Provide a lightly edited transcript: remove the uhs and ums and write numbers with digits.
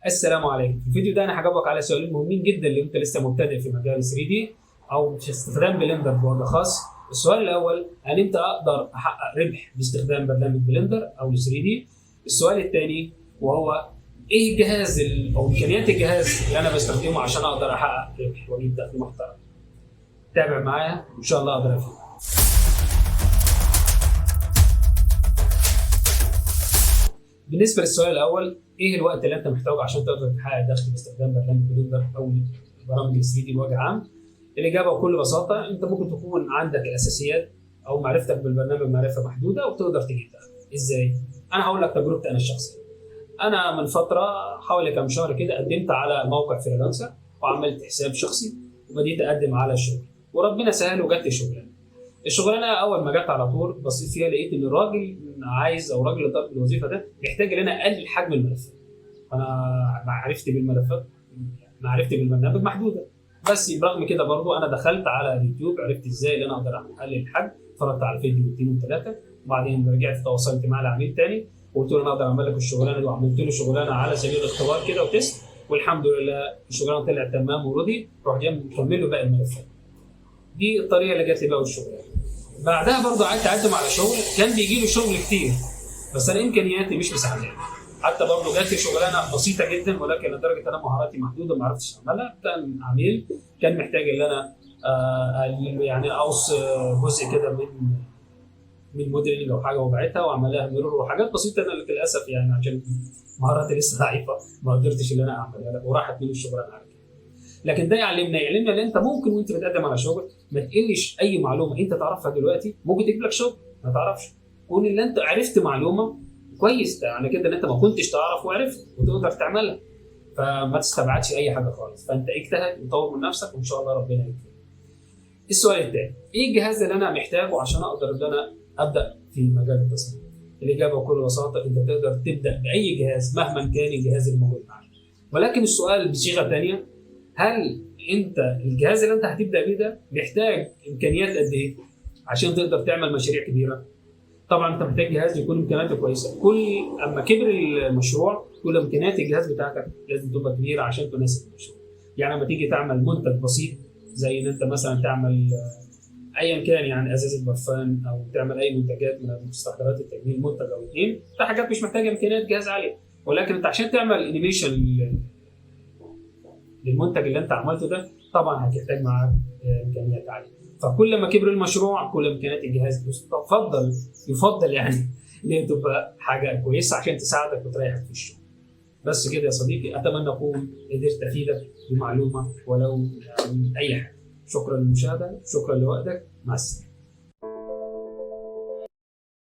السلام عليكم. في الفيديو ده انا هجاوبك على سؤالين مهمين جدا لو انت لسه مبتدئ في مجال 3 دي او في استخدام بلندر بوجه خاص. السؤال الاول، هل انت اقدر احقق ربح باستخدام برنامج بلندر او 3 دي؟ السؤال الثاني وهو ايه الجهاز او امكانيات الجهاز اللي انا بستخدمه عشان اقدر احقق ربح واجيب دخل محترم. تابع معايا وان شاء الله اقدر افيدك. بالنسبه للسؤال الاول، ايه الوقت اللي انت محتاجه عشان تقدر تحقق دخل باستخدام برنامج بلندر او برامج 3 دي بوجه عام؟ الاجابه بكل بساطه، انت ممكن تكون عندك الاساسيات او معرفتك بالبرنامج معرفه محدوده وتقدر تجيب دخل. ازاي؟ انا هقول لك تجربتي انا الشخصيه. انا من فتره حوالي كام شهر كده قدمت على موقع فريلانسر وعملت حساب شخصي وبديت اقدم على الشغل، وربنا سهل وجات لي شغلانه. الشغلانه اول ما جت على طول بصيت فيها لقيت ان الراجل عايز او راجل اللي طالب الوظيفه ده محتاج ان انا اقلل حجم الملفات. انا معرفتي بالملفات معرفتي بالبرنامج محدوده، بس برغم كده برضو انا دخلت على اليوتيوب عرفت ازاي ان انا اقدر اقلل الحجم، اتفرجت على فيديو 2 و3 وبعدين رجعت تواصلت مع العميل تاني وقلت له انا اقدر اعمل لك الشغلانه دي، وعملت له شغلانه على سبيل الاختبار كده وتست، والحمد لله الشغلانه طلعت تمام ورضي، رحت جاي مكمل له باقي الملفات. دي الطريقه اللي جات لي بقى الشغلانه. بعدها برضه قعدت اقدم على شغل، كان بيجي له شغل كتير بس انا امكانياتي مش مساعداني. حتى برضه جات لي شغلانه بسيطه جدا ولكن لدرجه انا مهاراتي محدوده ما عرفتش اعملها. كان عميل كان محتاج ان انا يعني اقص جزء كده من موديلنج او حاجه وبعتها واعملها ميرور وحاجات بسيطه، انا للاسف يعني عشان مهاراتي لسه ضعيفه ما قدرتش ان انا اعملها وراحت مني الشغلانه على كده. لكن ده يعلمنا ان انت ممكن وانت بتقدم على شغل ما تقلش اي معلومه انت تعرفها دلوقتي ممكن تجيب لك شغل ما تعرفش. كون ان انت عرفت معلومه كويس يعني كده ان انت ما كنتش تعرف وعرفت وتقدر تعملها، فما تستبعدش اي حاجه خالص. فانت اجتهد وطور من نفسك وان شاء الله ربنا يكرمك. السؤال الثاني، ايه الجهاز اللي انا محتاجه عشان اقدر ان انا ابدا في مجال التصميم؟ الاجابه بكل بساطه انت تقدر تبدا باي جهاز مهما كان الجهاز اللي موجود معاك، ولكن السؤال بصيغه ثانيه، هل انت الجهاز اللي انت هتبدا بيه ده محتاج امكانيات قد ايه عشان تقدر تعمل مشاريع كبيره؟ طبعا انت محتاج جهاز يكون امكانياته كويسه. كل اما كبر المشروع كل امكانيات الجهاز بتاعتك لازم تبقى كبيره عشان تناسب المشروع. يعني لما تيجي تعمل منتج بسيط زي ان انت مثلا تعمل ايا كان يعني ازازه برفان او تعمل اي منتجات من مستحضرات التجميل منتج او اثنين، ده حاجات مش محتاجه امكانيات جهاز عاليه. ولكن انت عشان تعمل انيميشن للمنتج اللي انت عملته ده طبعا هتحتاج معاك امكانيات عاليه. فكل ما كبر المشروع كل امكانيات الجهاز يفضل يعني ان هي تبقى حاجه كويسه عشان تساعدك وتريحك في الشغل. بس كده يا صديقي، اتمنى اكون قدرت افيدك بمعلومه ولو يعني اي حاجه. شكرا للمشاهده، شكرا لوقتك، مع السلامه.